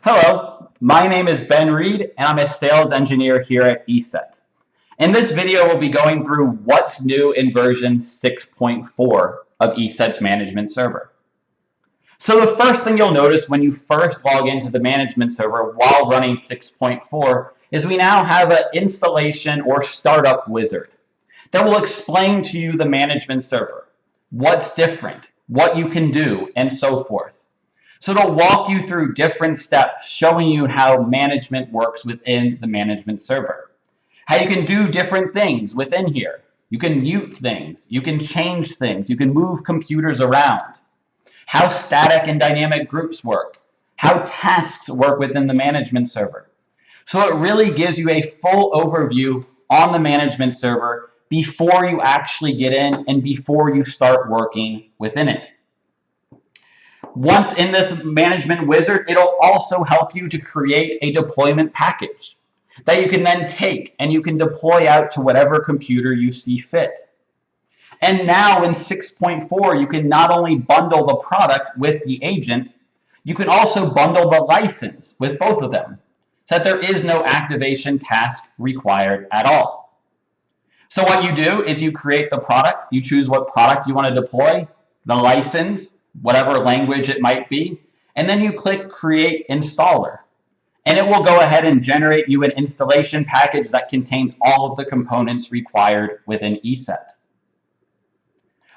Hello, my name is Ben Reed, and I'm a sales engineer here at ESET. In this video, we'll be going through what's new in version 6.4 of ESET's management server. So the first thing you'll notice when you first log into the management server while running 6.4 is we now have an installation or startup wizard that will explain to you the management server, what's different, what you can do, and so forth. So it'll walk you through different steps showing you how management works within the management server. How you can do different things within here. You can mute things, you can change things, you can move computers around. How static and dynamic groups work. How tasks work within the management server. So it really gives you a full overview on the management server before you actually get in and before you start working within it. Once in this management wizard, it'll also help you to create a deployment package that you can then take and you can deploy out to whatever computer you see fit. And now in 6.4, you can not only bundle the product with the agent, you can also bundle the license with both of them, so that there is no activation task required at all. So what you do is you create the product, you choose what product you want to deploy, the license, whatever language it might be, and then you click Create Installer. And it will go ahead and generate you an installation package that contains all of the components required within ESET.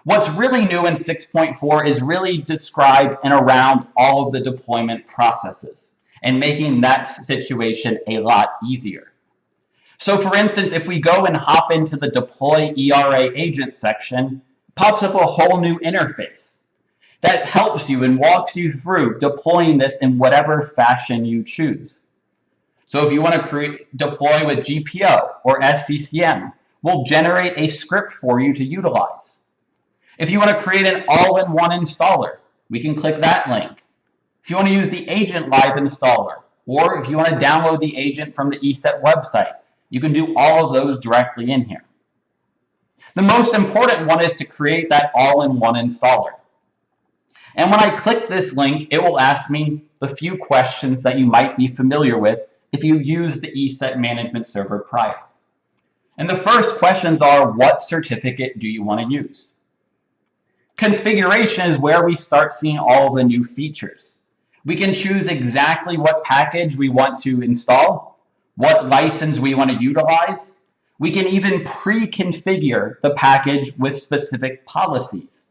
What's really new in 6.4 is really described and around all of the deployment processes and making that situation a lot easier. So for instance, if we go and hop into the Deploy ERA Agent section, it pops up a whole new interface that helps you and walks you through deploying this in whatever fashion you choose. So if you want to deploy with GPO or SCCM, we'll generate a script for you to utilize. If you want to create an all-in-one installer, we can click that link. If you want to use the Agent Live installer, or if you want to download the agent from the ESET website, you can do all of those directly in here. The most important one is to create that all-in-one installer. And when I click this link, it will ask me the few questions that you might be familiar with if you use the ESET management server prior. And the first questions are, what certificate do you want to use? Configuration is where we start seeing all the new features. We can choose exactly what package we want to install, what license we want to utilize. We can even pre-configure the package with specific policies.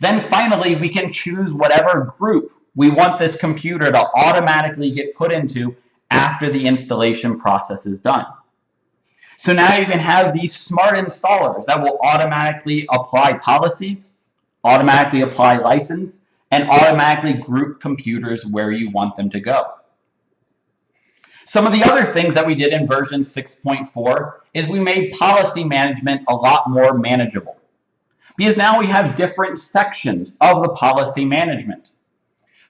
Then finally, we can choose whatever group we want this computer to automatically get put into after the installation process is done. So now you can have these smart installers that will automatically apply policies, automatically apply license, and automatically group computers where you want them to go. Some of the other things that we did in version 6.4 is we made policy management a lot more manageable, because now we have different sections of the policy management.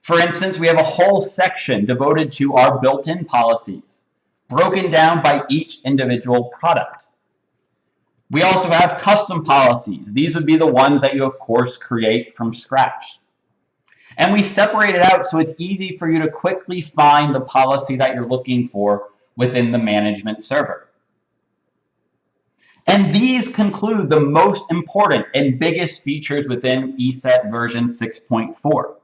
For instance, we have a whole section devoted to our built-in policies, broken down by each individual product. We also have custom policies. These would be the ones that you, of course, create from scratch. And we separate it out so it's easy for you to quickly find the policy that you're looking for within the management server. And these conclude the most important and biggest features within ESET version 6.4.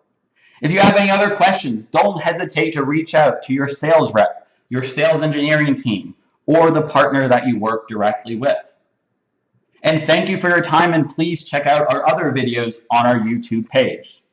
If you have any other questions, don't hesitate to reach out to your sales rep, your sales engineering team, or the partner that you work directly with. And thank you for your time, and please check out our other videos on our YouTube page.